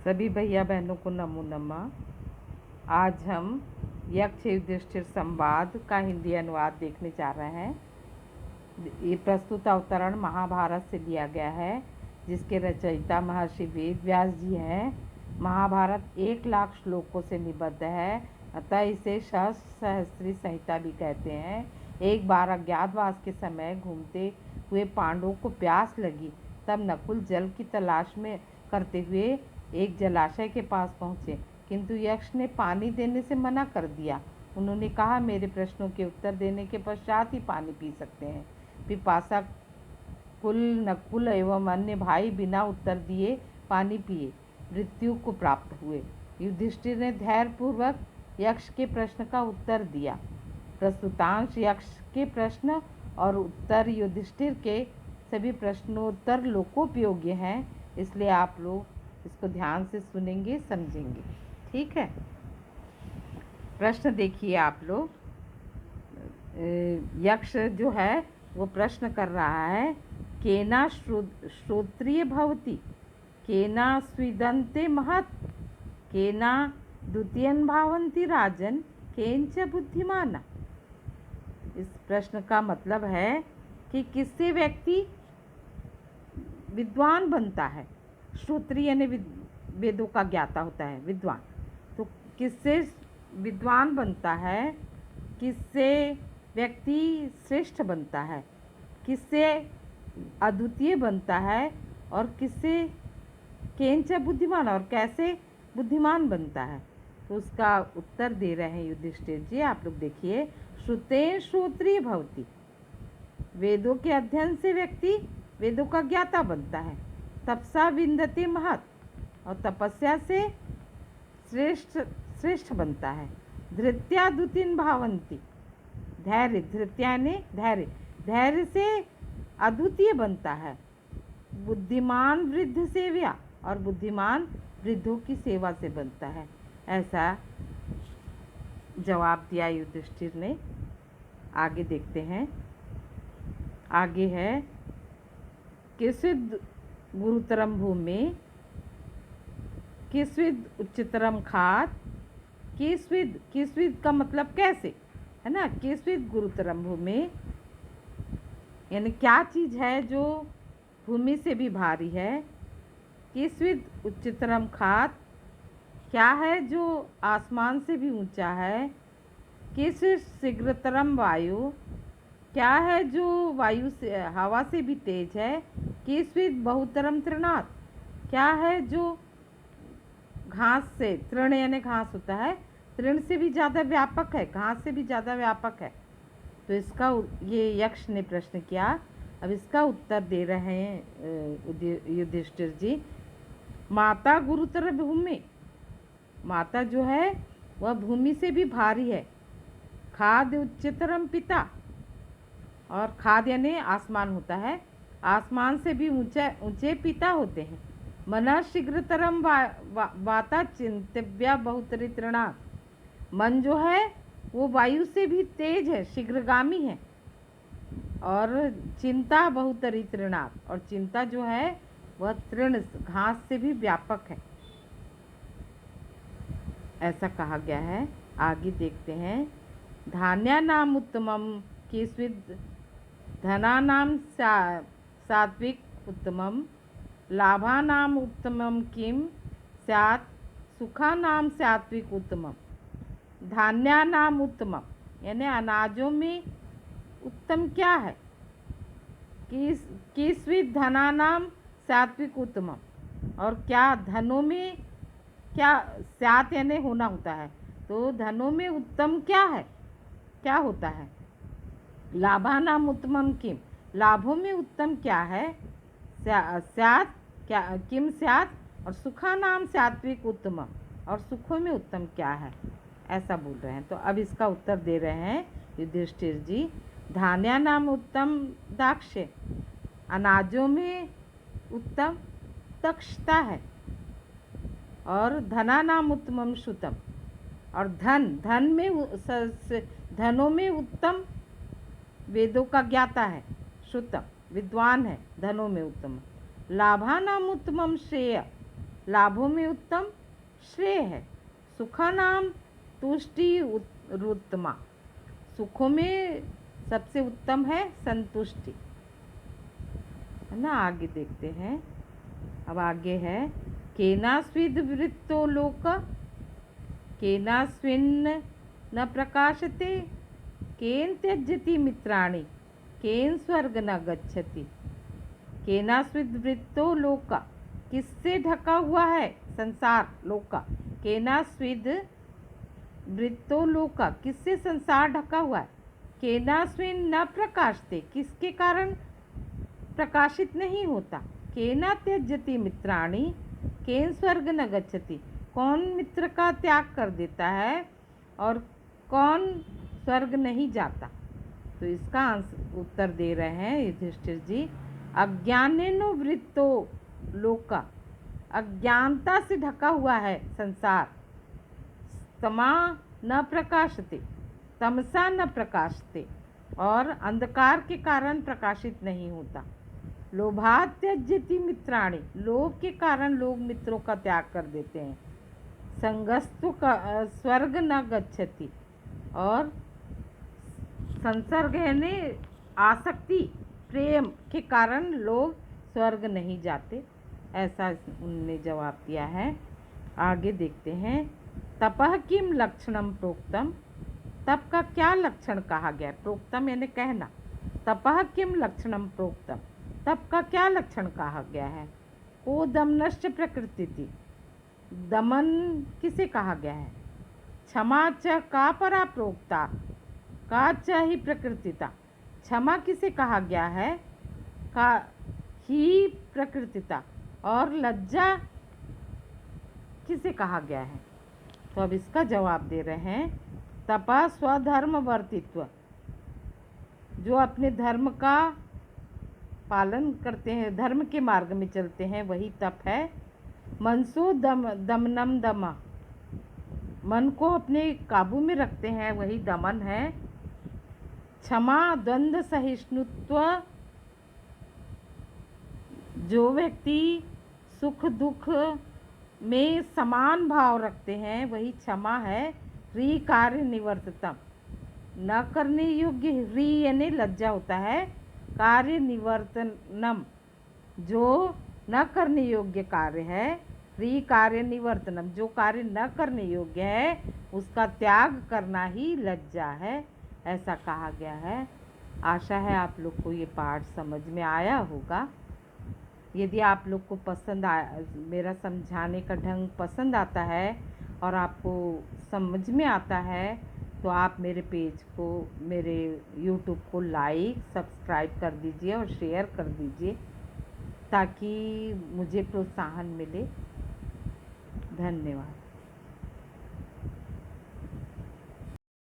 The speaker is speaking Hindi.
सभी भैया बहनों को नमो नमः। आज हम यक्ष युधिष्ठिर संवाद का हिंदी अनुवाद देखने जा रहे हैं। ये प्रस्तुत अवतरण महाभारत से लिया गया है, जिसके रचयिता महर्षि वेद व्यास जी हैं। महाभारत 1,00,000 श्लोकों से निबद्ध है, अतः इसे सहस्त्री संहिता भी कहते हैं। एक बार अज्ञातवास के समय घूमते हुए पांडवों को प्यास लगी, तब नकुल जल की तलाश में करते हुए एक जलाशय के पास पहुँचे, किंतु यक्ष ने पानी देने से मना कर दिया। उन्होंने कहा, मेरे प्रश्नों के उत्तर देने के पश्चात ही पानी पी सकते हैं। पिपासा कुल नकुल एवं अन्य भाई बिना उत्तर दिए पानी पिए मृत्यु को प्राप्त हुए। युधिष्ठिर ने धैर्यपूर्वक यक्ष के प्रश्न का उत्तर दिया। प्रस्तुतांश यक्ष के प्रश्न और उत्तर युधिष्ठिर के सभी प्रश्नोत्तर लोकोपयोगी हैं, इसलिए आप लोग इसको ध्यान से सुनेंगे, समझेंगे। ठीक है। प्रश्न देखिए आप लोग। यक्ष जो है वो प्रश्न कर रहा है, केना श्रोत्रिय भवति, केना स्विदन्ते महत्, केना द्वितीयं भावन्ति राजन, केंच बुद्धिमान। इस प्रश्न का मतलब है कि किससे व्यक्ति विद्वान बनता है। श्रोत्रिय यानी वेदों का ज्ञाता होता है, विद्वान। तो किससे विद्वान बनता है, किससे व्यक्ति श्रेष्ठ बनता है, किससे अद्वितीय बनता है, और किससे केंच बुद्धिमान, और कैसे बुद्धिमान बनता है। तो उसका उत्तर दे रहे हैं युधिष्ठिर जी। आप लोग देखिए, श्रुते श्रोत्रिय भवति, वेदों के अध्ययन से व्यक्ति वेदों का ज्ञाता बनता है। तपसा विन्दते महत्, और तपस्या से श्रेष्ठ बनता है। धृत्या द्वितीयं भावन्ति, धैर्य, धृत्या ने धैर्य, धैर्य से अद्वितीय बनता है। बुद्धिमान वृद्ध सेव्या, और बुद्धिमान वृद्धों की सेवा से बनता है। ऐसा जवाब दिया युधिष्ठिर ने। आगे देखते हैं। आगे है, किस्विद गुरुतरम भूमि, किस्विद उच्चतरम खात। किस्विद का मतलब कैसे, है ना। किस्विद गुरुतरम भूमि यानी क्या चीज़ है जो भूमि से भी भारी है। किस्विद उच्चतरम खात, क्या है जो आसमान से भी ऊंचा है। किस्विद शीघ्रतरम वायु, क्या है जो वायु से, हवा से भी तेज है। किस्विद बहुतरम तृणात्, क्या है जो घास से, तृण यानी घास होता है, तृण से भी ज़्यादा व्यापक है, घास से भी ज़्यादा व्यापक है। तो इसका ये यक्ष ने प्रश्न किया। अब इसका उत्तर दे रहे हैं युधिष्ठिर जी। माता गुरुतर भूमि, माता जो है वह भूमि से भी भारी है। खाद उच्चतरम पिता, और खाद यानी आसमान होता है, आसमान से भी ऊंचे पिता होते हैं। मना शीघ्रतरम वाता चिंतव्या बहुतरी तृणात्, मन जो है वो वायु से भी तेज है, शीघ्रगामी है। और चिंता बहुतरी तृणात्, और चिंता जो है वह तृण घास से भी व्यापक है, ऐसा कहा गया है। आगे देखते हैं। धान्यानाम उत्तमम किस्विद, धनानाम सात्विक उत्तमम, लाभानाम उत्तमम किम स्यात्, सुखानाम सात्विक उत्तमम। धान्यानाम उत्तमम यानी अनाजों में उत्तम क्या है। किस्विद धनानाम सात्विक उत्तमम, और क्या धनों में, क्या स्यात् यानी होना होता है, तो धनों में उत्तम क्या है, क्या होता है। लाभानाम उत्तमम किम, लाभों में उत्तम क्या है। स्यात् क्या, किम स्यात्, और सुखानाम सात्विक उत्तमम, और सुखों में उत्तम क्या है, ऐसा बोल रहे हैं। तो अब इसका उत्तर दे रहे हैं युधिष्ठिर जी। धान्यानाम उत्तम दाक्ष्य, अनाजों में उत्तम दक्षता है। और धनानाम उत्तमम श्रुतम, और धनों में उत्तम वेदों का ज्ञाता है, श्रुतम विद्वान है, धनों में उत्तम। लाभानाम उत्तमम श्रेय, लाभों में उत्तम श्रेय है। सुखानाम तुष्टि रुत्तमा, सुखों में सबसे उत्तम है संतुष्टि, है ना। आगे देखते हैं। अब आगे है केनास्विद वृत्तो लोक, केनास्विन् न प्रकाशते, केन त्यजति मित्राणि, केन स्वर्ग न गच्छति। केनास्विद वृत्तो लोका, किससे ढका हुआ है संसार, लोका। केनास्विद वृत्तो लोका, किससे संसार ढका हुआ है। केनास्विन न प्रकाशते, किसके कारण प्रकाशित नहीं होता। केना त्यजति मित्राणि, केन स्वर्ग न गच्छति, कौन मित्र का त्याग कर देता है और कौन स्वर्ग नहीं जाता। तो इसका उत्तर दे रहे हैं युधिष्ठिर जी, अज्ञानेनो वृत्तो लोका, अज्ञानता से ढका हुआ है संसार। तमा न प्रकाशते, तमसा न प्रकाशते, और अंधकार के कारण प्रकाशित नहीं होता। लोभात् त्यज्यति मित्राणि, लोभ के कारण लोग मित्रों का त्याग कर देते हैं। संगस्तु का स्वर्ग न गच्छति, और संसर्ग यानी आसक्ति प्रेम के कारण लोग स्वर्ग नहीं जाते, ऐसा उनने जवाब दिया है। आगे देखते हैं। तपः किम लक्षणम प्रोक्तम, तप का क्या लक्षण कहा गया। प्रोक्तम यानी कहना। तपः किम लक्षणम प्रोक्तम, तप का क्या लक्षण कहा गया है। को दमनश्च प्रकृति, दमन किसे कहा गया है। क्षमा च का परा प्रोक्ता, का च ही प्रकृतिता, क्षमा किसे कहा गया है, का ही प्रकृतिता, और लज्जा किसे कहा गया है। तो अब इसका जवाब दे रहे हैं। तपा स्वधर्म वर्तित्व, जो अपने धर्म का पालन करते हैं, धर्म के मार्ग में चलते हैं, वही तप है। मनसो दमनम दमा, मन को अपने काबू में रखते हैं, वही दमन है। क्षमा द्वंद्व सहिष्णुत्व, जो व्यक्ति सुख दुख में समान भाव रखते हैं, वही क्षमा है। ह्री कार्य निवर्ततम, न करने योग्य, ह्री यानी लज्जा होता है। कार्य निवर्तनम, जो न करने योग्य कार्य है। ह्री कार्य निवर्तनम, जो कार्य न करने योग्य है उसका त्याग करना ही लज्जा है, ऐसा कहा गया है। आशा है आप लोग को ये पाठ समझ में आया होगा। यदि आप लोग को पसंद आया, मेरा समझाने का ढंग पसंद आता है और आपको समझ में आता है, तो आप मेरे पेज को, मेरे यूट्यूब को लाइक सब्सक्राइब कर दीजिए और शेयर कर दीजिए, ताकि मुझे प्रोत्साहन मिले। धन्यवाद।